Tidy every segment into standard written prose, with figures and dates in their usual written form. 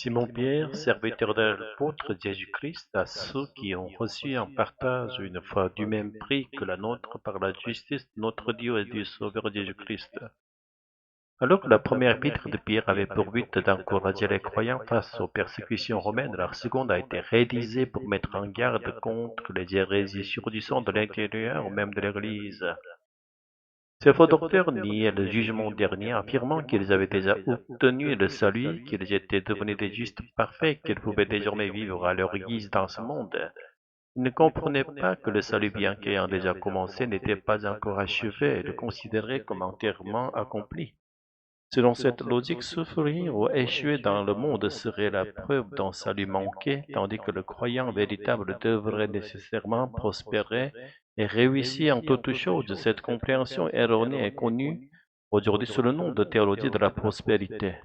Simon-Pierre, serviteur de l'apôtre Jésus-Christ, à ceux qui ont reçu un partage une foi du même prix que la nôtre par la justice de notre Dieu et du Sauveur Jésus-Christ. Alors que la première épître de Pierre avait pour but d'encourager les croyants face aux persécutions romaines, la seconde a été réalisée pour mettre en garde contre les hérésies surgissant de l'intérieur ou même de l'Église. Ces faux docteurs niaient le jugement dernier, affirmant qu'ils avaient déjà obtenu le salut, qu'ils étaient devenus des justes parfaits, qu'ils pouvaient désormais vivre à leur guise dans ce monde. Ils ne comprenaient pas que le salut, bien qu'ayant déjà commencé, n'était pas encore achevé et le considéraient comme entièrement accompli. Selon cette logique, souffrir ou échouer dans le monde serait la preuve d'un salut manqué, tandis que le croyant véritable devrait nécessairement prospérer et réussir en toutes choses. Cette compréhension erronée est connue aujourd'hui sous le nom de théologie de la prospérité.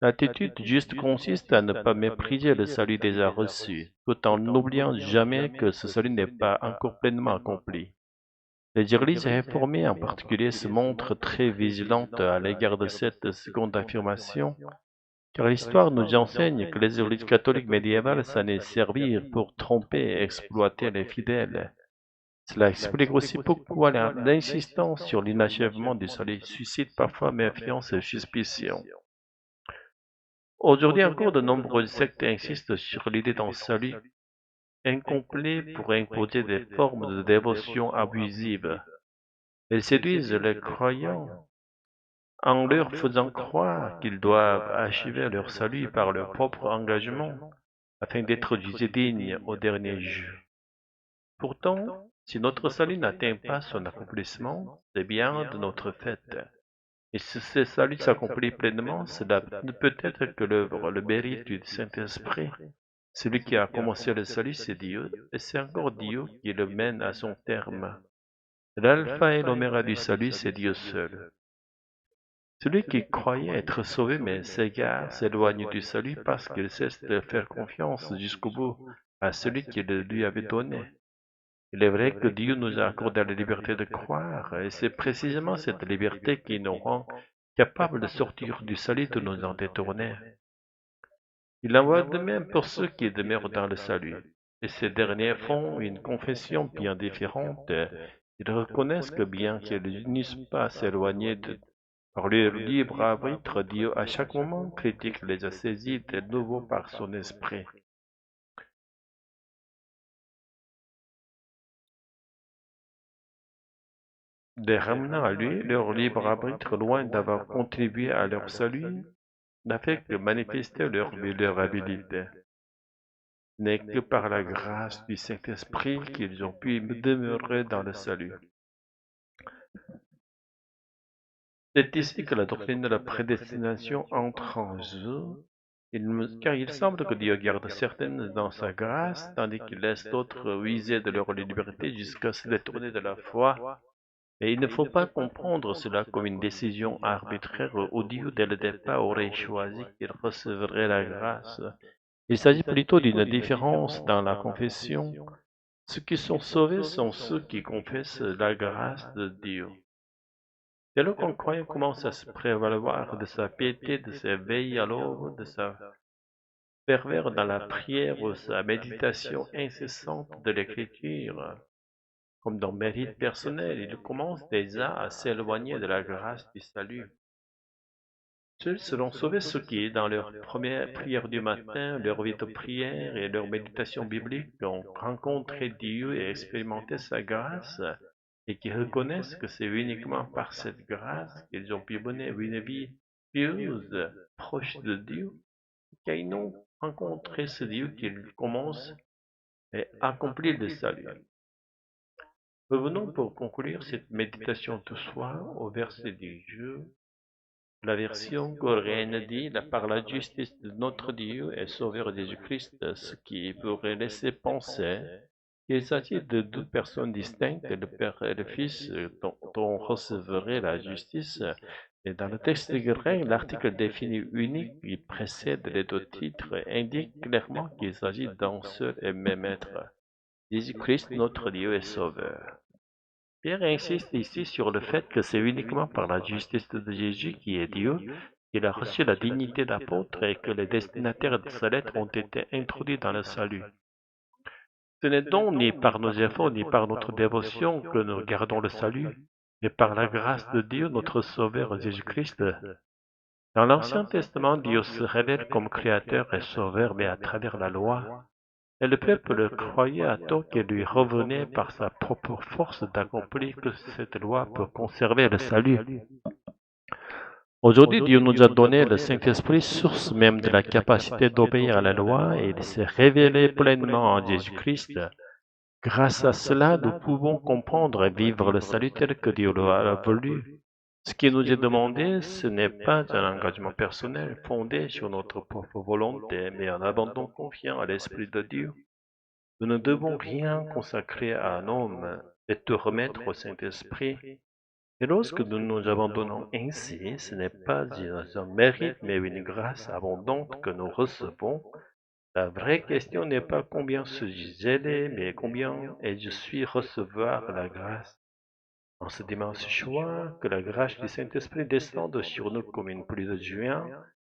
L'attitude juste consiste à ne pas mépriser le salut déjà reçu, tout en n'oubliant jamais que ce salut n'est pas encore pleinement accompli. Les églises réformées en particulier se montrent très vigilantes à l'égard de cette seconde affirmation, car l'histoire nous enseigne que les églises catholiques médiévales s'en est servir pour tromper et exploiter les fidèles. Cela explique aussi pourquoi l'insistance sur l'inachèvement du salut suscite parfois méfiance et suspicion. Aujourd'hui encore, de nombreuses sectes insistent sur l'idée d'un salut incomplet pour imposer des formes de dévotion abusives. Elles séduisent les croyants en leur faisant croire qu'ils doivent achever leur salut par leur propre engagement afin d'être jugés dignes au dernier jour. Pourtant, si notre salut n'atteint pas son accomplissement, c'est bien de notre fait. Et si ce salut s'accomplit pleinement, cela ne peut être que l'œuvre, le mérite du Saint-Esprit. Celui qui a commencé le salut, c'est Dieu, et c'est encore Dieu qui le mène à son terme. L'alpha et l'oméga du salut, c'est Dieu seul. Celui qui croyait être sauvé mais s'égare, s'éloigne du salut parce qu'il cesse de faire confiance jusqu'au bout à celui qui le lui avait donné. Il est vrai que Dieu nous a accordé la liberté de croire, et c'est précisément cette liberté qui nous rend capables de sortir du salut de nous en détourner. Il en va de même pour ceux qui demeurent dans le salut, et ces derniers font une confession bien différente. Ils reconnaissent que bien qu'ils n'eussent pas s'éloigner par leur libre arbitre, Dieu à chaque moment critique les a saisis de nouveau par son esprit. Les ramenant à lui, leur libre arbitre, loin d'avoir contribué à leur salut, n'a fait que manifester leur vulnérabilité. Ce n'est que par la grâce du Saint-Esprit qu'ils ont pu demeurer dans le salut. C'est ici que la doctrine de la prédestination entre en jeu, car il semble que Dieu garde certaines dans sa grâce, tandis qu'il laisse d'autres user de leur liberté jusqu'à se détourner de la foi. Et il ne faut pas comprendre cela comme une décision arbitraire où Dieu dès le départ aurait choisi qu'il recevrait la grâce. Il s'agit plutôt d'une différence dans la confession. Ceux qui sont sauvés sont ceux qui confessent la grâce de Dieu. Dès lors qu'un croyant commence à se prévaloir de sa piété, de ses veilles à l'aube, de sa ferveur dans la prière ou sa méditation incessante de l'écriture, comme dans mérite personnel, il commence déjà à s'éloigner de la grâce du salut. Seuls seront sauvés ceux qui, dans leur première prière du matin, leur vie de prière et leur méditation biblique, ont rencontré Dieu et expérimenté sa grâce, et qui reconnaissent que c'est uniquement par cette grâce qu'ils ont pu mener une vie pieuse, proche de Dieu, qu'ils ont rencontré ce Dieu qu'ils commencent et accomplit le salut. Revenons pour conclure cette méditation de soir au verset du jour. La version coréenne dit par la justice de notre Dieu et Sauveur Jésus-Christ, ce qui pourrait laisser penser qu'il s'agit de deux personnes distinctes, le Père et le Fils, dont on recevrait la justice. Et dans le texte grec, l'article défini unique qui précède les deux titres indique clairement qu'il s'agit d'un seul et même être, Jésus-Christ, notre Dieu et Sauveur. Pierre insiste ici sur le fait que c'est uniquement par la justice de Jésus qui est Dieu il a reçu la dignité d'apôtre et que les destinataires de sa lettre ont été introduits dans le salut. Ce n'est donc ni par nos efforts ni par notre dévotion que nous gardons le salut, mais par la grâce de Dieu, notre Sauveur Jésus-Christ. Dans l'Ancien Testament, Dieu se révèle comme Créateur et Sauveur, mais à travers la loi. Et le peuple croyait à tort qu'il lui revenait par sa propre force d'accomplir que cette loi pour conserver le salut. Aujourd'hui, Dieu nous a donné le Saint-Esprit, source même de la capacité d'obéir à la loi, et il s'est révélé pleinement en Jésus-Christ. Grâce à cela, nous pouvons comprendre et vivre le salut tel que Dieu l'a voulu. Ce qui nous est demandé, ce n'est pas un engagement personnel fondé sur notre propre volonté, mais un abandon confiant à l'Esprit de Dieu. Nous ne devons rien consacrer à un homme et tout remettre au Saint-Esprit. Et lorsque nous nous abandonnons ainsi, ce n'est pas un mérite, mais une grâce abondante que nous recevons. La vraie question n'est pas combien suis-je zélé, mais combien ai-je su recevoir la grâce. En ce dimanche choix, que la grâce du Saint-Esprit descende sur nous comme une pluie de juin,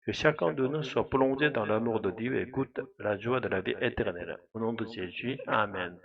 que chacun de nous soit plongé dans l'amour de Dieu et goûte la joie de la vie éternelle. Au nom de Jésus, Amen.